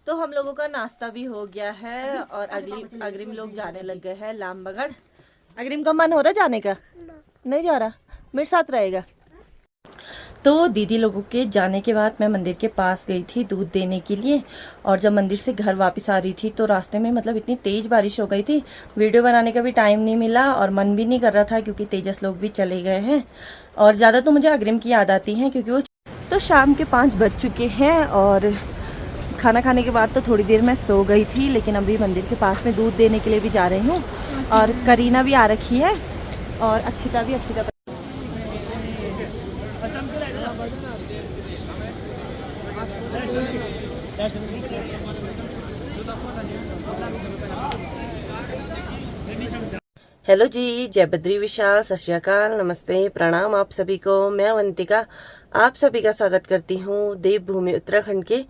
तो हम लोगों का नाश्ता भी हो गया है और अग्रिम लोग जाने लग गए हैं लामबगड़। अग्रिम का मन हो रहा है जाने का? नहीं जा रहा, मेरे साथ रहेगा। तो दीदी लोगों के जाने के बाद मैं मंदिर के पास गई थी दूध देने के लिए। और जब मंदिर से घर वापस आ रही थी तो रास्ते में मतलब इतनी तेज बारिश हो गई थी, वीडियो बनाने का भी टाइम नहीं मिला और मन भी नहीं कर रहा था क्योंकि तेजस लोग भी चले गए हैं। और ज़्यादा तो मुझे अग्रिम की याद आती है क्योंकि वो तो शाम के 5 बज चुके हैं और खाना खाने के बाद तो थोड़ी देर मैं सो गई थी, लेकिन अभी मंदिर के पास में दूध देने के लिए भी जा रही हूँ। और करीना भी आ रखी है और अक्षिता भी। अक्षिता हेलो जी, जय बद्री विशाल, सत श्री अकाल, नमस्ते, प्रणाम आप सभी को। मैं अवंतिका आप सभी का स्वागत करती हूँ देवभूमि उत्तराखंड के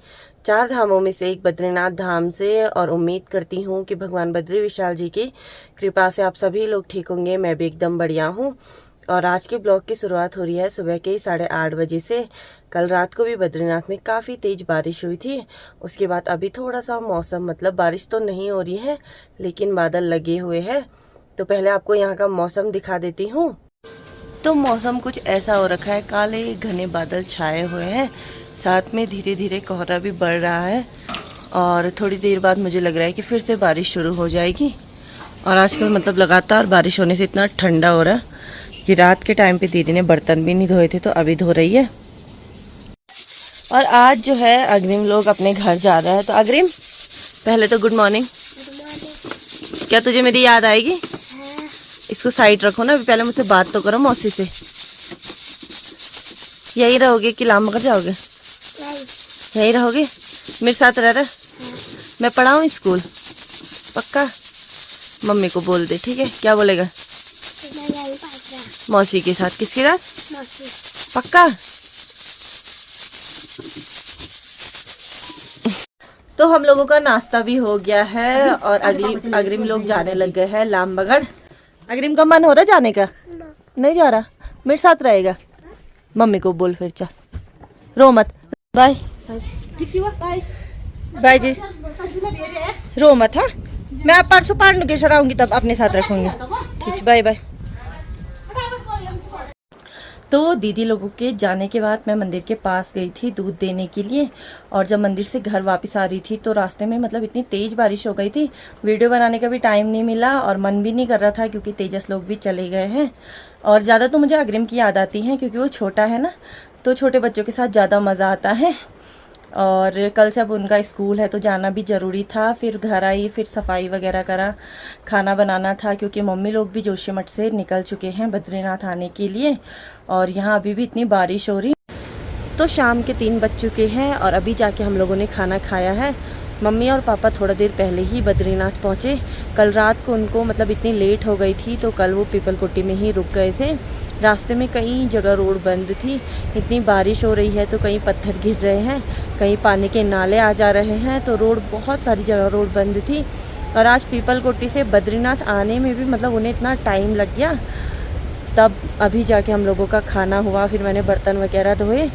4 धामों में से एक बद्रीनाथ धाम से। और उम्मीद करती हूँ कि भगवान बद्री विशाल जी की कृपा से आप सभी लोग ठीक होंगे। मैं भी एकदम बढ़िया हूँ। और आज के ब्लॉग की शुरुआत हो रही है सुबह के 8:30 बजे से। कल रात को भी बद्रीनाथ में काफ़ी तेज़ बारिश हुई थी। उसके बाद अभी थोड़ा सा मौसम मतलब बारिश तो नहीं हो रही है लेकिन बादल लगे हुए हैं। तो पहले आपको यहाँ का मौसम दिखा देती हूँ। तो मौसम कुछ ऐसा हो रखा है, काले घने बादल छाए हुए हैं, साथ में धीरे धीरे कोहरा भी बढ़ रहा है। और थोड़ी देर बाद मुझे लग रहा है कि फिर से बारिश शुरू हो जाएगी। और आजकल मतलब लगातार बारिश होने से इतना ठंडा हो रहा है कि रात के टाइम पे दीदी ने बर्तन भी नहीं धोए थे तो अभी धो रही है। और आज जो है अग्रिम लोग अपने घर जा रहे हैं। तो अग्रिम, पहले तो गुड मॉर्निंग। क्या तुझे मेरी याद आएगी? इसको साइड रखो ना, पहले मुझसे बात तो करो मौसी से। यही रहोगे कि लामबगड़ जाओगे? यही रहोगे? मेरे साथ रह रहा? मैं पढ़ाऊँ स्कूल? पक्का? मम्मी को बोल दे, ठीक है? क्या बोलेगा? मौसी के साथ। किसके साथ? पक्का? तो हम लोगों का नाश्ता भी हो गया है और अग्रिम लोग जाने लग गए हैं लामबगड़। अग्रिम का मन हो रहा है जाने का? नहीं जा रहा, मेरे साथ रहेगा। मम्मी को बोल फिर, चल रो मत। बाय बाय जी, रो मत। हाँ, मैं आप परसों पांडुकेश्वर आऊंगी तब अपने साथ रखूंगी। ठीक, बाय बाय। तो दीदी लोगों के जाने के बाद मैं मंदिर के पास गई थी दूध देने के लिए। और जब मंदिर से घर वापस आ रही थी तो रास्ते में मतलब इतनी तेज़ बारिश हो गई थी, वीडियो बनाने का भी टाइम नहीं मिला और मन भी नहीं कर रहा था क्योंकि तेजस लोग भी चले गए हैं। और ज़्यादा तो मुझे अग्रिम की याद आती है क्योंकि वो छोटा है ना, तो छोटे बच्चों के साथ ज़्यादा मज़ा आता है। और कल से अब उनका स्कूल है तो जाना भी ज़रूरी था। फिर घर आई, फिर सफाई वगैरह करा, खाना बनाना था क्योंकि मम्मी लोग भी जोशीमठ से निकल चुके हैं बद्रीनाथ आने के लिए। और यहाँ अभी भी इतनी बारिश हो रही। तो शाम के 3 बज चुके हैं और अभी जाके हम लोगों ने खाना खाया है। मम्मी और पापा थोड़ा देर पहले ही बद्रीनाथ पहुँचे। कल रात को उनको मतलब इतनी लेट हो गई थी तो कल वो पीपलकोटी में ही रुक गए थे। रास्ते में कई जगह रोड बंद थी, इतनी बारिश हो रही है तो कहीं पत्थर गिर रहे हैं, कहीं पानी के नाले आ जा रहे हैं, तो रोड बहुत सारी जगह रोड बंद थी। और आज पीपलकोटी से बद्रीनाथ आने में भी मतलब उन्हें इतना टाइम लग गया। तब अभी जाके हम लोगों का खाना हुआ, फिर मैंने बर्तन वगैरह धोए।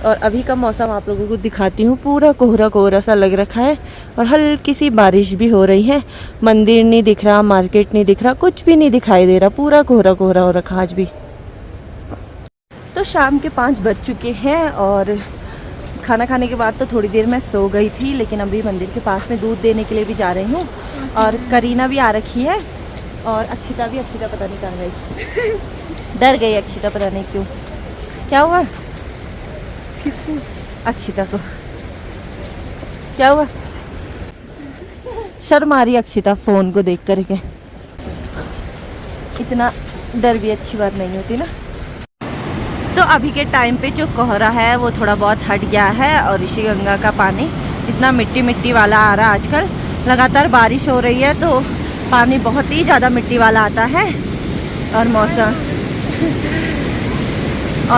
और अभी का मौसम आप लोगों को दिखाती हूँ, पूरा कोहरा कोहरा सा लग रखा है और हल्की सी बारिश भी हो रही है। मंदिर नहीं दिख रहा, मार्केट नहीं दिख रहा, कुछ भी नहीं दिखाई दे रहा, पूरा कोहरा कोहरा हो रखा आज भी। तो शाम के 5 बज चुके हैं और खाना खाने के बाद तो थोड़ी देर मैं सो गई थी, लेकिन अभी मंदिर के पास में दूध देने के लिए भी जा रही हूँ। और करीना भी आ रखी है और अक्षिता भी। अक्षिता पता नहीं कहाँ गई, डर गई अक्षिता, पता नहीं क्यों। क्या हुआ? किसको? अक्षिता को। क्या हुआ? शर्म आ रही अक्षिता फ़ोन को देख करके। इतना डर भी अच्छी बात नहीं होती ना। तो अभी के टाइम पे जो कोहरा है वो थोड़ा बहुत हट गया है और ऋषिगंगा का पानी इतना मिट्टी मिट्टी वाला आ रहा है। आजकल लगातार बारिश हो रही है तो पानी बहुत ही ज़्यादा मिट्टी वाला आता है। और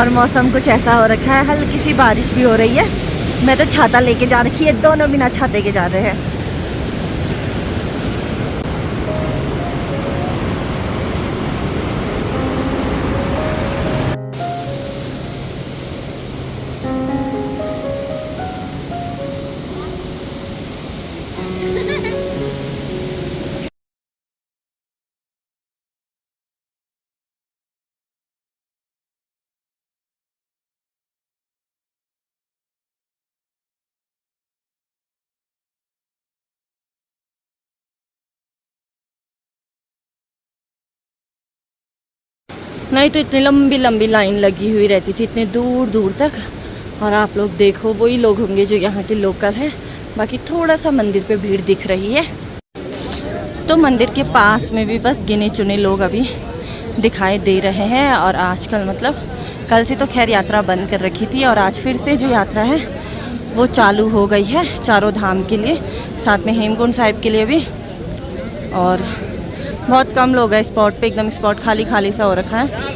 मौसम कुछ ऐसा हो रखा है, हल्की सी बारिश भी हो रही है। मैं तो छाता लेके जा रखी है, दोनों बिना छाते के जा रहे हैं। नहीं तो इतनी लंबी लंबी लाइन लगी हुई रहती थी इतने दूर दूर तक। और आप लोग देखो वही लोग होंगे जो यहाँ के लोकल हैं, बाकी थोड़ा सा मंदिर पे भीड़ दिख रही है। तो मंदिर के पास में भी बस गिने चुने लोग अभी दिखाई दे रहे हैं। और आजकल मतलब कल से तो खैर यात्रा बंद कर रखी थी और आज फिर से जो यात्रा है वो चालू हो गई है चारों धाम के लिए, साथ में हेमकुंड साहिब के लिए भी। और बहुत कम लोग हैं स्पॉट पे, एकदम स्पॉट खाली खाली सा हो रखा है।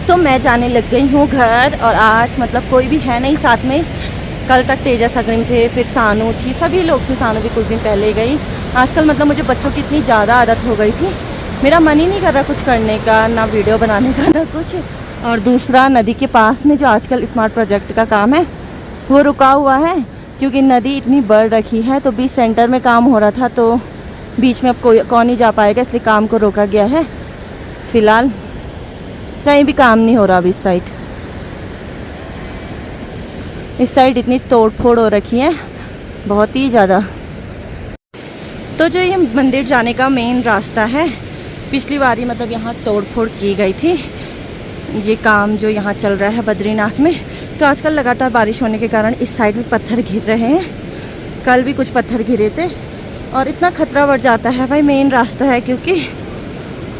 तो मैं जाने लग गई हूँ घर और आज मतलब कोई भी है नहीं साथ में। कल तक तेजस अग्रिम थे, फिर सानू थी, सभी लोग थे। सानू भी कुछ दिन पहले गई। आजकल मतलब मुझे बच्चों की इतनी ज़्यादा आदत हो गई थी, मेरा मन ही नहीं कर रहा कुछ करने का, ना वीडियो बनाने का ना कुछ। और दूसरा नदी के पास में जो आजकल स्मार्ट प्रोजेक्ट का काम है वो रुका हुआ है क्योंकि नदी इतनी बढ़ रखी है। तो बीच सेंटर में काम हो रहा था तो बीच में अब कौन ही जा पाएगा, इसलिए काम को रोका गया है। फ़िलहाल कहीं भी काम नहीं हो रहा अभी इस साइड इतनी तोड़ फोड़ हो रखी है बहुत ही ज़्यादा। तो जो ये मंदिर जाने का मेन रास्ता है, पिछली बारी मतलब यहाँ तोड़ फोड़ की गई थी। ये काम जो यहाँ चल रहा है बद्रीनाथ में, तो आजकल लगातार बारिश होने के कारण इस साइड में पत्थर गिर रहे हैं। कल भी कुछ पत्थर गिरे थे और इतना खतरा बढ़ जाता है भाई, मेन रास्ता है क्योंकि।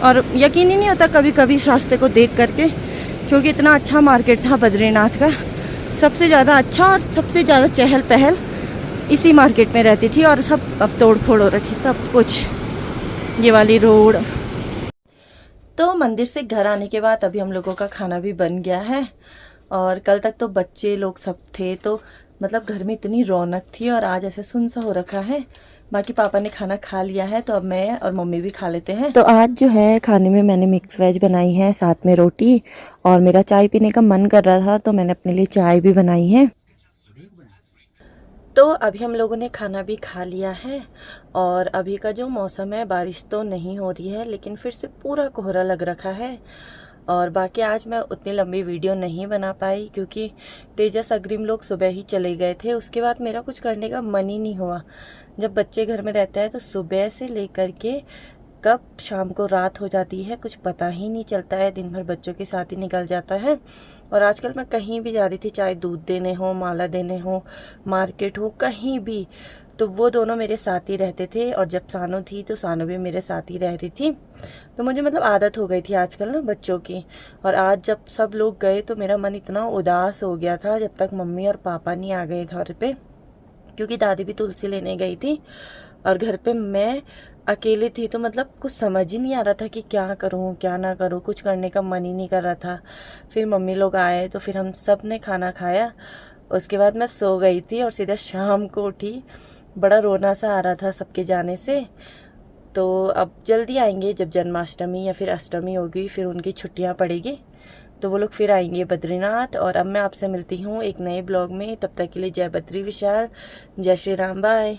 और यकीन ही नहीं होता कभी कभी इस रास्ते को देख करके, क्योंकि इतना अच्छा मार्केट था बद्रीनाथ का, सबसे ज़्यादा अच्छा और सबसे ज़्यादा चहल पहल इसी मार्केट में रहती थी। और सब अब तोड़ फोड़ हो रखी सब कुछ, ये वाली रोड। तो मंदिर से घर आने के बाद अभी हम लोगों का खाना भी बन गया है। और कल तक तो बच्चे लोग सब थे तो मतलब घर में इतनी रौनक थी और आज ऐसे सुन सा हो रखा है। बाकी पापा ने खाना खा लिया है तो अब मैं और मम्मी भी खा लेते हैं। तो आज जो है खाने में मैंने मिक्स वेज बनाई है, साथ में रोटी, और मेरा चाय पीने का मन कर रहा था तो मैंने अपने लिए चाय भी बनाई है। तो अभी हम लोगों ने खाना भी खा लिया है और अभी का जो मौसम है, बारिश तो नहीं हो रही है लेकिन फिर से पूरा कोहरा लग रखा है। और बाकी आज मैं उतनी लंबी वीडियो नहीं बना पाई क्योंकि तेजस अग्रिम लोग सुबह ही चले गए थे। उसके बाद मेरा कुछ करने का मन ही नहीं हुआ। जब बच्चे घर में रहते हैं तो सुबह से लेकर के कब शाम को रात हो जाती है कुछ पता ही नहीं चलता है, दिन भर बच्चों के साथ ही निकल जाता है। और आजकल मैं कहीं भी जा रही थी, चाहे दूध देने हो, माला देने हो, मार्केट हो, कहीं भी, तो वो दोनों मेरे साथ ही रहते थे। और जब सानू थी तो सानू भी मेरे साथ ही रह रही थी। तो मुझे मतलब आदत हो गई थी आजकल ना बच्चों की। और आज जब सब लोग गए तो मेरा मन इतना उदास हो गया था जब तक मम्मी और पापा नहीं आ गए घर पे, क्योंकि दादी भी तुलसी लेने गई थी और घर पे मैं अकेली थी। तो मतलब कुछ समझ ही नहीं आ रहा था कि क्या करूं क्या ना करूं, कुछ करने का मन ही नहीं कर रहा था। फिर मम्मी लोग आए तो फिर हम सब ने खाना खाया। उसके बाद मैं सो गई थी और सीधा शाम को उठी, बड़ा रोना सा आ रहा था सबके जाने से। तो अब जल्दी आएंगे, जब जन्माष्टमी या फिर अष्टमी होगी फिर उनकी छुट्टियां पड़ेगी तो वो लोग फिर आएंगे बद्रीनाथ। और अब मैं आपसे मिलती हूँ एक नए ब्लॉग में, तब तक के लिए जय बद्री विशाल, जय श्री राम, बाय।